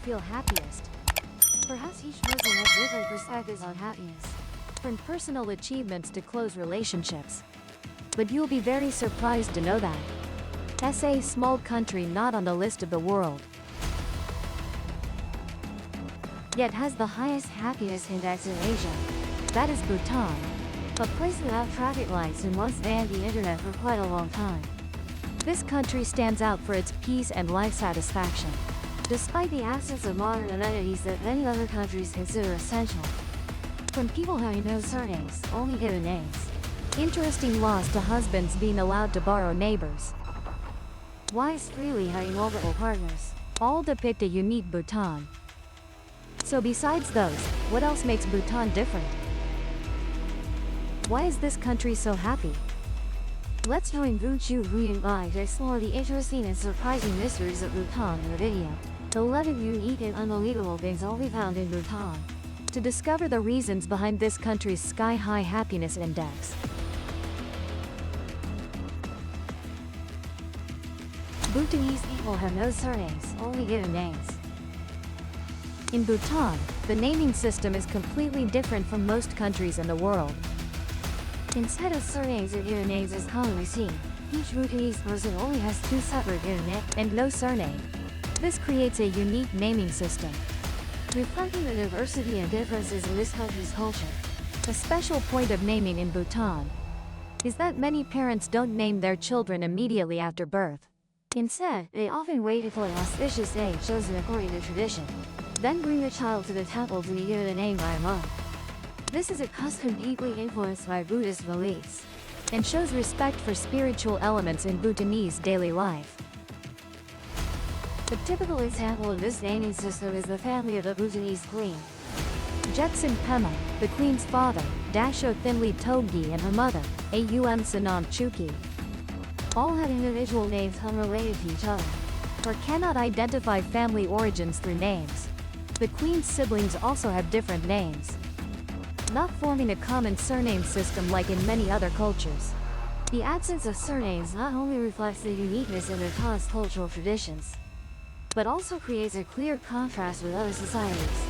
feel happiest? Perhaps each person has different perspectives on happiness, from personal achievements to close relationships. But you'll be very surprised to know that SA small country not on the list of the world, yet has the highest happiness index in Asia. That is Bhutan, a place without traffic lights and once banned the internet for quite a long time. This country stands out for its peace and life satisfaction, despite the absence of modern amenities that many other countries consider essential. From people having no surnames, only given names. Interesting laws to husbands being allowed to borrow neighbors. Wives freely having multiple partners, all depict a unique Bhutan. So besides those, what else makes Bhutan different? Why is this country so happy? Let's join Vuchu Hu and Bai to explore the interesting and surprising mysteries of Bhutan in the video. 11 unique and unbelievable things only found in Bhutan. To discover the reasons behind this country's sky-high happiness index. Bhutanese people have no surnames, only given names. In Bhutan, the naming system is completely different from most countries in the world. Instead of surnames or given names as commonly seen, each Bhutanese person only has 2 separate given names and no surname. This creates a unique naming system, reflecting the diversity and differences in this country's culture. A special point of naming in Bhutan is that many parents don't name their children immediately after birth. Instead, they often wait until an auspicious day chosen according to tradition, then bring the child to the temple to be given a name by a monk. This is a custom deeply influenced by Buddhist beliefs, and shows respect for spiritual elements in Bhutanese daily life. A typical example of this naming system is the family of the Bhutanese queen. Jetson Pema, the queen's father, Dasho Thinley Toggi, and her mother, Aum Sanam Chuki. All have individual names unrelated to each other, or cannot identify family origins through names. The queen's siblings also have different names, not forming a common surname system like in many other cultures. The absence of surnames not only reflects the uniqueness in Bhutan's cultural traditions, but also creates a clear contrast with other societies,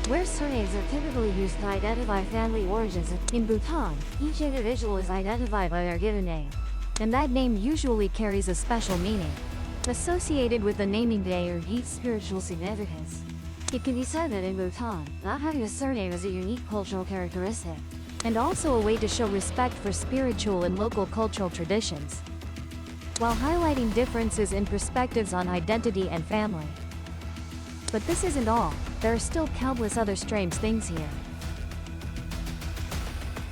where surnames are typically used to identify family origins. In Bhutan, each individual is identified by their given name, and that name usually carries a special meaning, associated with the naming day or deep spiritual significance. It can be said that in Bhutan, not having a surname is a unique cultural characteristic, and also a way to show respect for spiritual and local cultural traditions, while highlighting differences in perspectives on identity and family. But this isn't all. There are still countless other strange things here.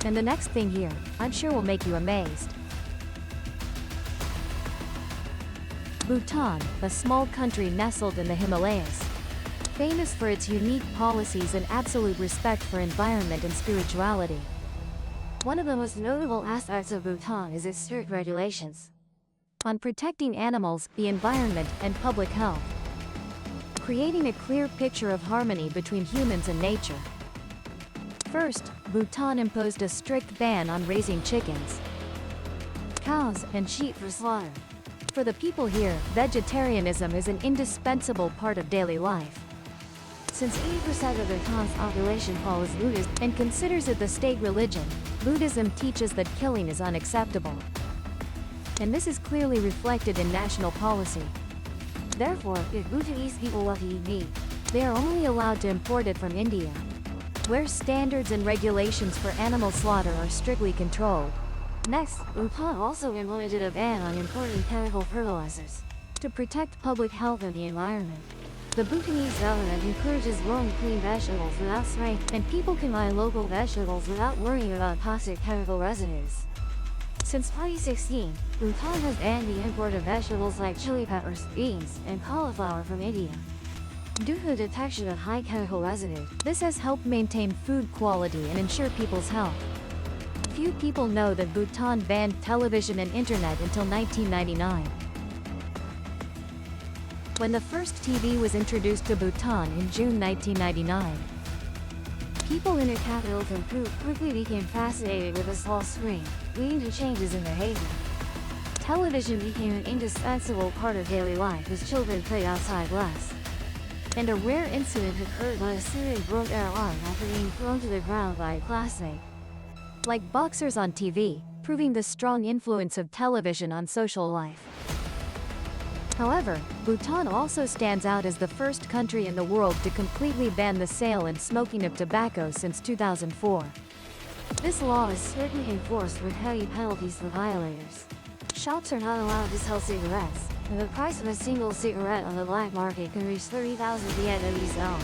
And the next thing here, I'm sure will make you amazed. Bhutan, a small country nestled in the Himalayas, famous for its unique policies and absolute respect for environment and spirituality. One of the most notable aspects of Bhutan is its strict regulations on protecting animals, the environment, and public health, creating a clear picture of harmony between humans and nature. First, Bhutan imposed a strict ban on raising chickens, cows, and sheep for slaughter. For the people here, vegetarianism is an indispensable part of daily life. Since 80% of Bhutan's population follows Buddhism and considers it the state religion, Buddhism teaches that killing is unacceptable. And this is clearly reflected in national policy. Therefore, if Bhutanese people want to eat meat, they are only allowed to import it from India, where standards and regulations for animal slaughter are strictly controlled. Next, Bhutan also implemented a ban on importing chemical fertilizers to protect public health and the environment. The Bhutanese government encourages growing clean vegetables without spraying, and people can buy local vegetables without worrying about toxic chemical residues. Since 2016, Bhutan has banned the import of vegetables like chili peppers, beans, and cauliflower from India, due to the detection of high chemical residue. This has helped maintain food quality and ensure people's health. Few people know that Bhutan banned television and internet until 1999. When the first TV was introduced to Bhutan in June 1999, people in the capital Thimphu quickly became fascinated with the small screen, leading to changes in behavior. Television became an indispensable part of daily life as children played outside less. And a rare incident occurred when a student broke their arm after being thrown to the ground by a classmate. Like boxers on TV, proving the strong influence of television on social life. However, Bhutan also stands out as the first country in the world to completely ban the sale and smoking of tobacco since 2004. This law is strictly enforced with heavy penalties for violators. Shops are not allowed to sell cigarettes, and the price of a single cigarette on the black market can reach 30,000 Vietnamese dong.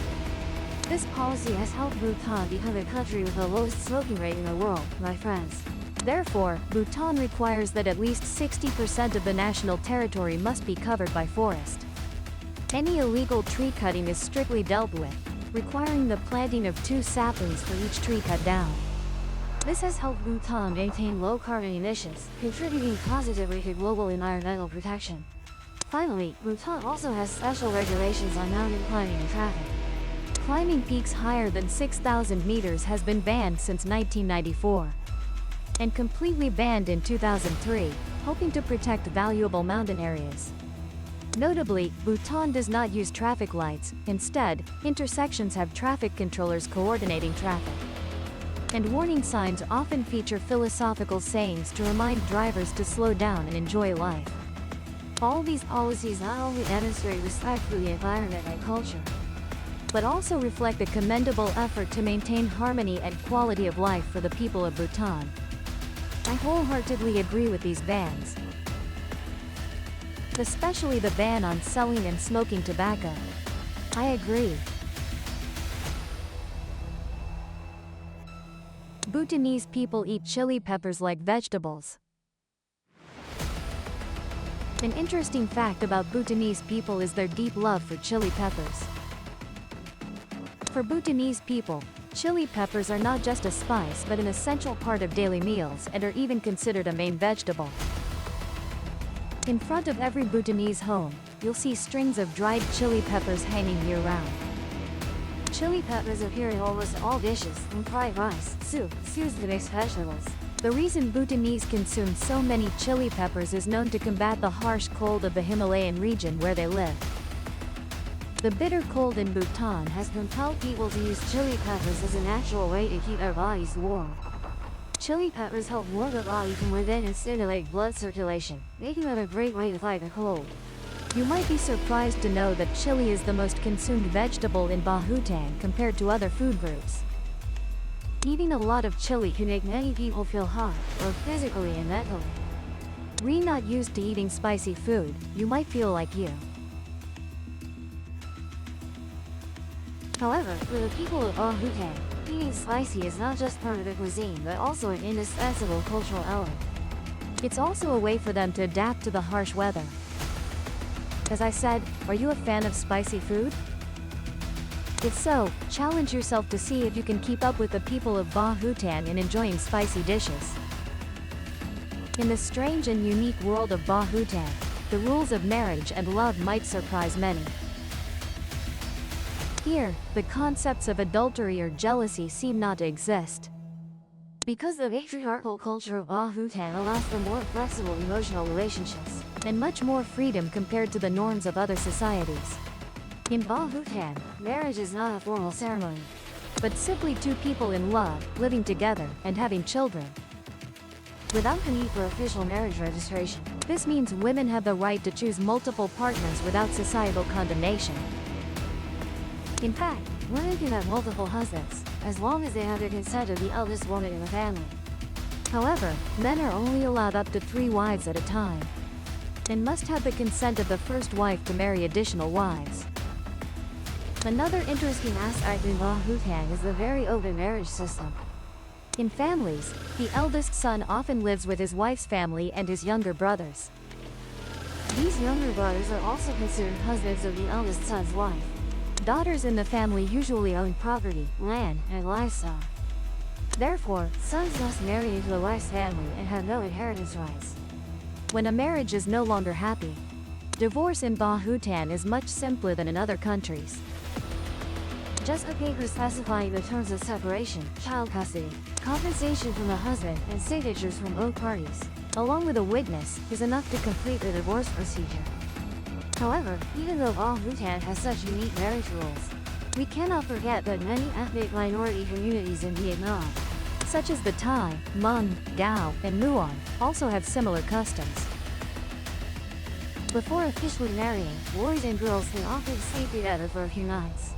This policy has helped Bhutan become a country with the lowest smoking rate in the world, my friends. Therefore, Bhutan requires that at least 60% of the national territory must be covered by forest. Any illegal tree cutting is strictly dealt with, requiring the planting of 2 saplings for each tree cut down. This has helped Bhutan maintain low carbon emissions, contributing positively to global environmental protection. Finally, Bhutan also has special regulations on mountain climbing and traffic. Climbing peaks higher than 6,000 meters has been banned since 1994. And completely banned in 2003, hoping to protect valuable mountain areas. Notably, Bhutan does not use traffic lights. Instead, intersections have traffic controllers coordinating traffic. And warning signs often feature philosophical sayings to remind drivers to slow down and enjoy life. All these policies not only demonstrate respect for the environment and culture, but also reflect a commendable effort to maintain harmony and quality of life for the people of Bhutan. I wholeheartedly agree with these bans, especially the ban on selling and smoking tobacco. I agree. Bhutanese people eat chili peppers like vegetables. An interesting fact about Bhutanese people is their deep love for chili peppers. For Bhutanese people, chili peppers are not just a spice but an essential part of daily meals and are even considered a main vegetable. In front of every Bhutanese home, you'll see strings of dried chili peppers hanging year-round. Chili peppers appear in almost all dishes, in fried rice, soup, stews to mix vegetables. The reason Bhutanese consume so many chili peppers is known to combat the harsh cold of the Himalayan region where they live. The bitter cold in Bhutan has compelled people to use chili peppers as a natural way to keep their bodies warm. Chili peppers help warm the body from within and stimulate blood circulation, making them a great way to fight the cold. You might be surprised to know that chili is the most consumed vegetable in Bhutan compared to other food groups. Eating a lot of chili can make many people feel hot, both physically and mentally. We're not used to eating spicy food, you might feel like you. However, for the people of Bhutan, eating spicy is not just part of the cuisine but also an indispensable cultural element. It's also a way for them to adapt to the harsh weather. As I said, are you a fan of spicy food? If so, challenge yourself to see if you can keep up with the people of Bhutan in enjoying spicy dishes. In the strange and unique world of Bhutan, the rules of marriage and love might surprise many. Here, the concepts of adultery or jealousy seem not to exist. Because the patriarchal culture of Bhutan allows for more flexible emotional relationships, and much more freedom compared to the norms of other societies. In Bhutan, marriage is not a formal ceremony, but simply 2 people in love, living together, and having children. Without the need for official marriage registration, this means women have the right to choose multiple partners without societal condemnation. In fact, women can have multiple husbands, as long as they have the consent of the eldest woman in the family. However, men are only allowed up to 3 wives at a time, and must have the consent of the first wife to marry additional wives. Another interesting aspect in Bhutan is the very open marriage system. In families, the eldest son often lives with his wife's family and his younger brothers. These younger brothers are also considered husbands of the eldest son's wife. Daughters in the family usually own property, land, and livestock. Therefore, sons must marry into the wife's family and have no inheritance rights. When a marriage is no longer happy, divorce in Bhutan is much simpler than in other countries. Just a paper specifying the terms of separation, child custody, compensation from the husband, and signatures from both parties, along with a witness, is enough to complete the divorce procedure. However, even though all Bhutan has such unique marriage rules, we cannot forget that many ethnic minority communities in Vietnam, such as the Thai, Hmong, Dao, and Muon, also have similar customs. Before officially marrying, boys and girls can often stay together for a few nights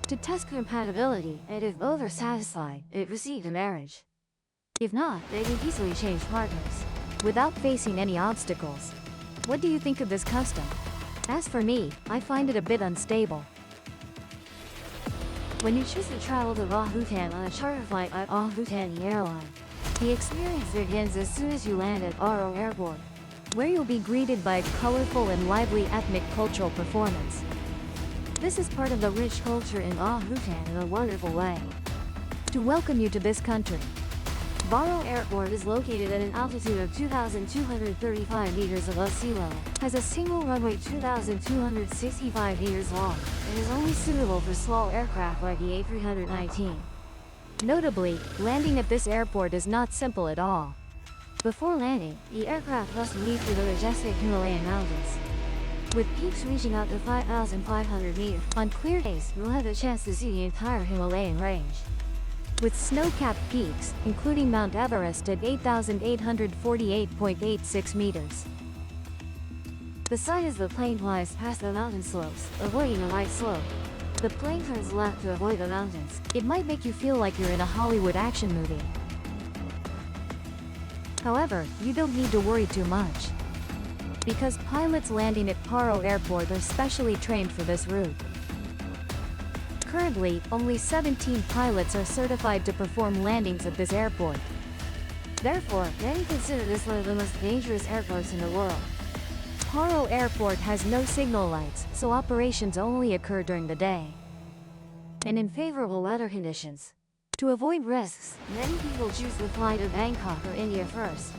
to test compatibility, and if both are satisfied, they proceed to marriage. If not, they can easily change partners without facing any obstacles. What do you think of this custom? As for me, I find it a bit unstable. When you choose to travel to Bhutan on a charter flight at Bhutan Airline, the experience begins as soon as you land at Aro Airport, where you'll be greeted by a colorful and lively ethnic cultural performance. This is part of the rich culture in Bhutan in a wonderful way. To welcome you to this country, Baro Airport is located at an altitude of 2,235 meters above sea level, has a single runway 2,265 meters long, and is only suitable for small aircraft like the A319. Notably, landing at this airport is not simple at all. Before landing, the aircraft must leave through the majestic Himalayan mountains, with peaks reaching out to 5,500 meters. On clear days, you'll have the chance to see the entire Himalayan range, with snow-capped peaks, including Mount Everest at 8,848.86 meters. The sight as the plane flies past the mountain slopes, avoiding the right slope. The plane turns left to avoid the mountains. It might make you feel like you're in a Hollywood action movie. However, you don't need to worry too much, because pilots landing at Paro Airport are specially trained for this route. Currently, only 17 pilots are certified to perform landings at this airport. Therefore, many consider this one of the most dangerous airports in the world. Paro Airport has no signal lights, so operations only occur during the day and in favorable weather conditions. To avoid risks, many people choose to fly to Bangkok or India first,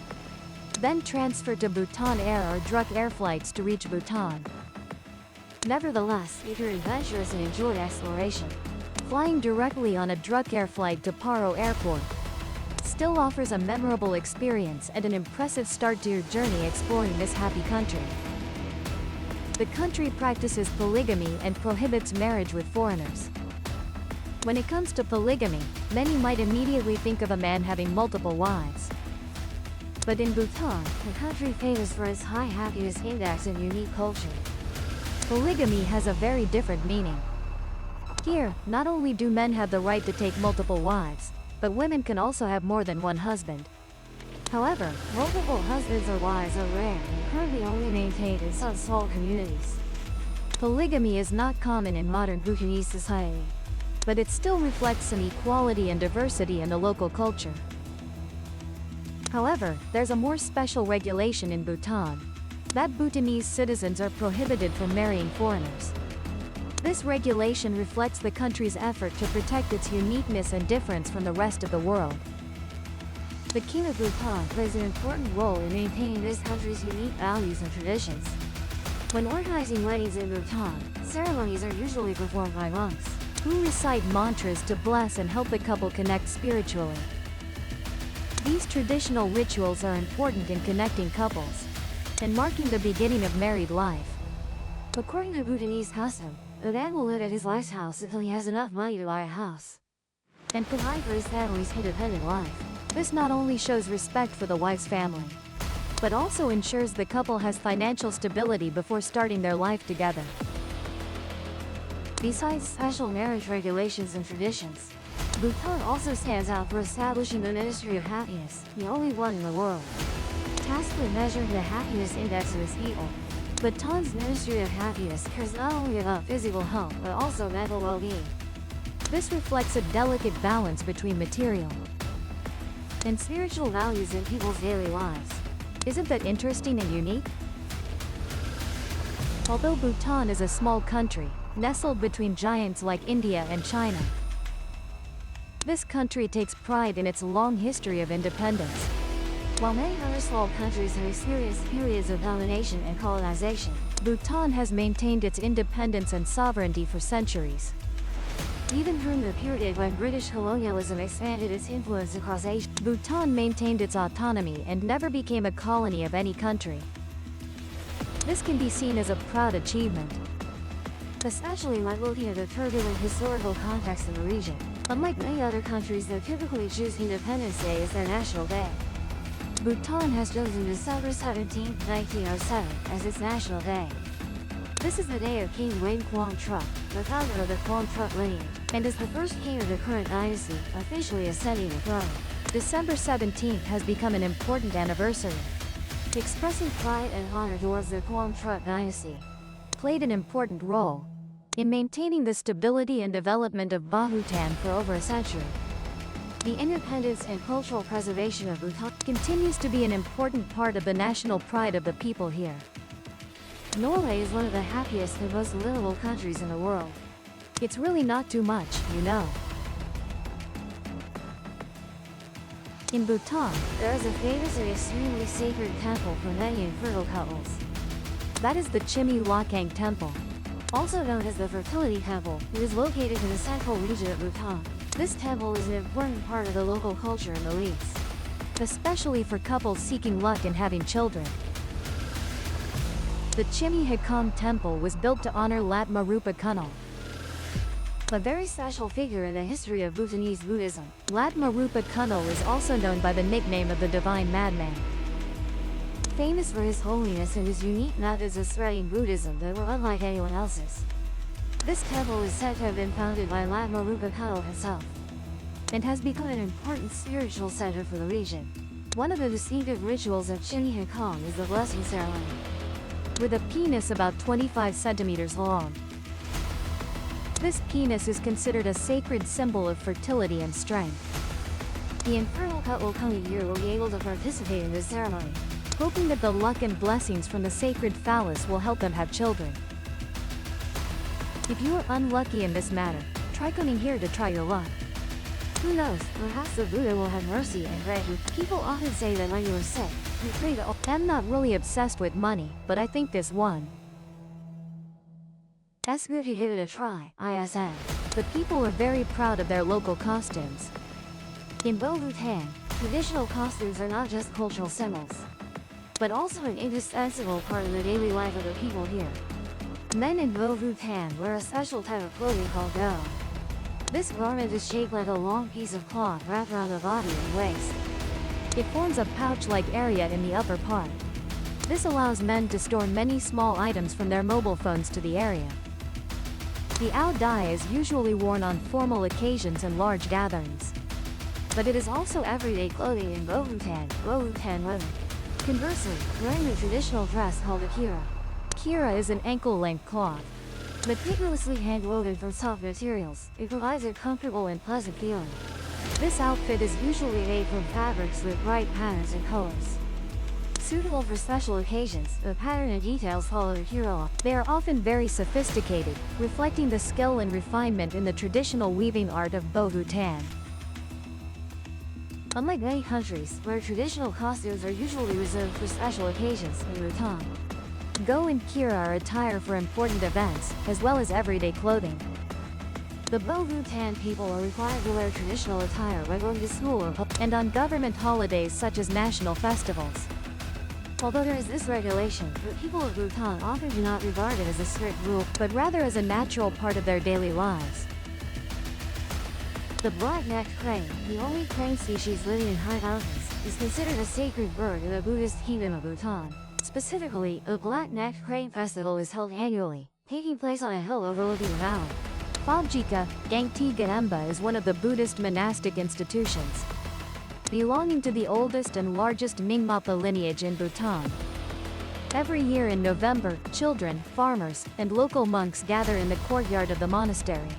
then transfer to Bhutan Air or Druk Air flights to reach Bhutan. Nevertheless, if you're adventurous and enjoy exploration, flying directly on a Druk Air flight to Paro Airport still offers a memorable experience and an impressive start to your journey exploring this happy country. The country practices polygamy and prohibits marriage with foreigners. When it comes to polygamy, many might immediately think of a man having multiple wives. But in Bhutan, a country famous for its high happiness index and unique culture, polygamy has a very different meaning. Here, not only do men have the right to take multiple wives, but women can also have more than one husband. However, multiple husbands or wives are rare and currently only maintained in some small communities. Polygamy is not common in modern Bhutanese society, but it still reflects some equality and diversity in the local culture. However, there's a more special regulation in Bhutan, that Bhutanese citizens are prohibited from marrying foreigners. This regulation reflects the country's effort to protect its uniqueness and difference from the rest of the world. The King of Bhutan plays an important role in maintaining this country's unique values and traditions. When organizing weddings in Bhutan, ceremonies are usually performed by monks, who recite mantras to bless and help the couple connect spiritually. These traditional rituals are important in connecting couples and marking the beginning of married life. According to Bhutanese custom, a man will live at his wife's house until he has enough money to buy a house and provide for his family's independent life. This not only shows respect for the wife's family, but also ensures the couple has financial stability before starting their life together. Besides special marriage regulations and traditions, Bhutan also stands out for establishing the Ministry of Happiness, the only one in the world, tasked with measuring the happiness index of its people. Bhutan's Ministry of Happiness cares not only about physical health but also mental well-being. This reflects a delicate balance between material and spiritual values in people's daily lives. Isn't that interesting and unique? Although Bhutan is a small country, nestled between giants like India and China, this country takes pride in its long history of independence. While many other small countries have experienced periods of domination and colonization, Bhutan has maintained its independence and sovereignty for centuries. Even during the period when British colonialism expanded its influence across Asia, Bhutan maintained its autonomy and never became a colony of any country. This can be seen as a proud achievement, especially when looking at the turbulent historical context in the region. Unlike many other countries that typically choose Independence Day as their national day, Bhutan has chosen December 17, 1907 as its national day. This is the day of King Wen Quang Truc, the founder of the Quang Truc lineage, and is the first king of the current dynasty officially ascending the throne. December 17th has become an important anniversary, expressing pride and honor towards the Quang Truc dynasty, played an important role in maintaining the stability and development of Bhutan for over a century. The independence and cultural preservation of Bhutan continues to be an important part of the national pride of the people here. Norway is one of the happiest and most livable countries in the world. It's really not too much, you know. In Bhutan, there is a famous and extremely sacred temple for many infertile couples. That is the Chimi Lakang Temple, also known as the Fertility Temple. It is located in the central region of Bhutan. This temple is an important part of the local culture and beliefs, especially for couples seeking luck and having children. The Chimi Hakam Temple was built to honor Latma Rupa Kunal, a very special figure in the history of Bhutanese Buddhism. Latma Rupa Kunal is also known by the nickname of the Divine Madman, famous for his holiness and his unique methods of spreading Buddhism that were unlike anyone else's. This temple is said to have been founded by Latma Rupa Kunal himself, and has become an important spiritual center for the region. One of the distinctive rituals of Chimi Hakam is the blessing ceremony, with a penis about 25 centimeters long. This penis is considered a sacred symbol of fertility and strength. The infertile couple coming here will be able to participate in this ceremony, hoping that the luck and blessings from the sacred phallus will help them have children. If you are unlucky in this matter, try coming here to try your luck. Who knows, perhaps the Buddha will have mercy and grant you. People often say that when you are sick, you pray to. I'm not really obsessed with money, but I think this one. That's good to give it a try, ISN. The people are very proud of their local costumes. In Bhutan, traditional costumes are not just cultural symbols, but also an indispensable part of the daily life of the people here. Men in Bhutan wear a special type of clothing called do. This garment is shaped like a long piece of cloth wrapped around the body and waist. It forms a pouch-like area in the upper part. This allows men to store many small items from their mobile phones to the area. The ao dai is usually worn on formal occasions and large gatherings, but it is also everyday clothing in Bhutan women. Conversely, wearing a traditional dress called a kira. Kira is an ankle-length cloth, meticulously hand-woven from soft materials. It provides a comfortable and pleasant feeling. This outfit is usually made from fabrics with bright patterns and colors. Suitable for special occasions, the pattern and details follow the kira. They are often very sophisticated, reflecting the skill and refinement in the traditional weaving art of Bhutan. Unlike many countries, where traditional costumes are usually reserved for special occasions, in Bhutan, go and kira are attire for important events, as well as everyday clothing. The Bhutan people are required to wear traditional attire when going to school and on government holidays such as national festivals. Although there is this regulation, the people of Bhutan often do not regard it as a strict rule, but rather as a natural part of their daily lives. The black-necked crane, the only crane species living in high mountains, is considered a sacred bird in the Buddhist kingdom of Bhutan. Specifically, the Black-necked Crane Festival is held annually, taking place on a hill overlooking the valley. Phobjika, Gangti Gademba is one of the Buddhist monastic institutions, belonging to the oldest and largest Mingmapa lineage in Bhutan. Every year in November, children, farmers, and local monks gather in the courtyard of the monastery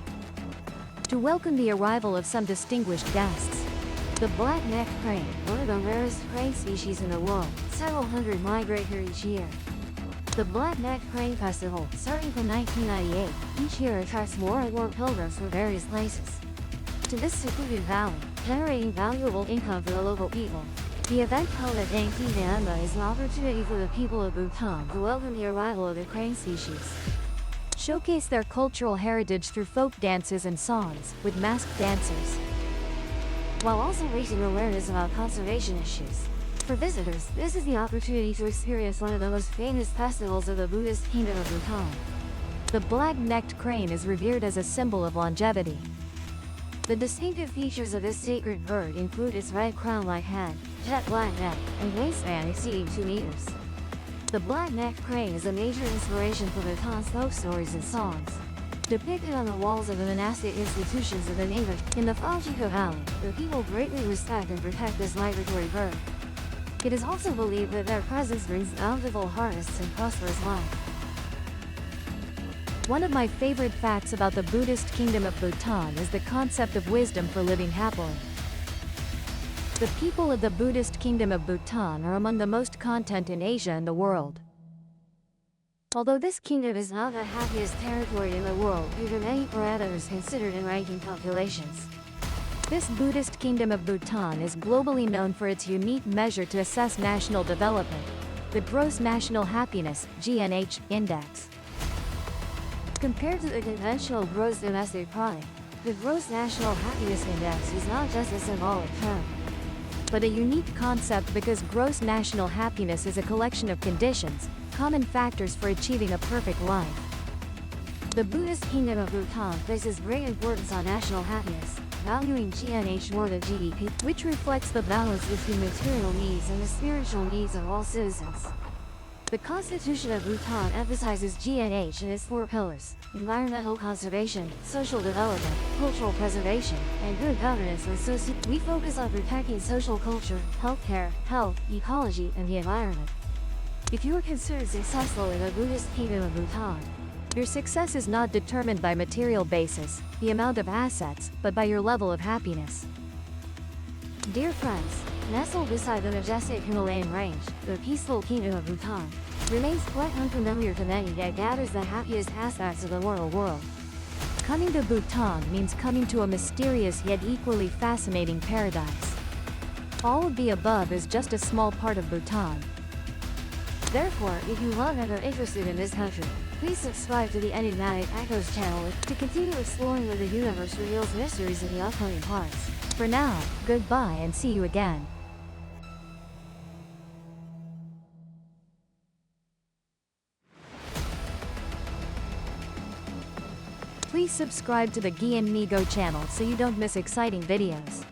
to welcome the arrival of some distinguished guests. The black-necked crane, one of the rarest crane species in the world, several hundred migrate here each year. The Black-necked Crane Festival, starting from 1998, each year attracts more and more pilgrims from various places to this secluded valley, generating valuable income for the local people. The event held at Dangti Nyamba is an opportunity for the people of Bhutan to welcome the arrival of the crane species, showcase their cultural heritage through folk dances and songs, with masked dancers, while also raising awareness about conservation issues. For visitors, this is the opportunity to experience one of the most famous festivals of the Buddhist kingdom of Bhutan. The black-necked crane is revered as a symbol of longevity. The distinctive features of this sacred bird include its red crown-like head, jet black neck, and wingspan exceeding 2 meters. The black-necked crane is a major inspiration for Bhutan's folk stories and songs. Depicted on the walls of the monastic institutions of the neighborhood in the Fajiko Valley, the people greatly respect and protect this migratory bird. It is also believed that their presence brings bountiful harvests and prosperous life. One of my favorite facts about the Buddhist kingdom of Bhutan is the concept of wisdom for living happily. The people of the Buddhist kingdom of Bhutan are among the most content in Asia and the world. Although this kingdom is not the happiest territory in the world due to many parameters considered in ranking calculations, this Buddhist kingdom of Bhutan is globally known for its unique measure to assess national development, the Gross National Happiness (GNH) Index. Compared to the conventional gross domestic product, the Gross National Happiness Index is not just a symbolic term, but a unique concept because gross national happiness is a collection of conditions, common factors for achieving a perfect life. The Buddhist kingdom of Bhutan places great importance on national happiness, valuing GNH more than GDP, which reflects the balance between material needs and the spiritual needs of all citizens. The Constitution of Bhutan emphasizes GNH in its 4 pillars: environmental conservation, social development, cultural preservation, and good governance. We focus on protecting social culture, healthcare, health, ecology, and the environment. If you are considered successful in the Buddhist kingdom of Bhutan, your success is not determined by material basis, the amount of assets, but by your level of happiness. Dear friends, nestled beside the majestic Himalayan range, the peaceful kingdom of Bhutan remains quite unfamiliar to many, yet gathers the happiest aspects of the moral world. Coming to Bhutan means coming to a mysterious yet equally fascinating paradise. All of the above is just a small part of Bhutan. Therefore, if you love and are interested in this country, please subscribe to the Enigmatic Echoes channel to continue exploring where the universe reveals mysteries in the upcoming parts. For now, goodbye and see you again. Please subscribe to the Gian Migo channel so you don't miss exciting videos.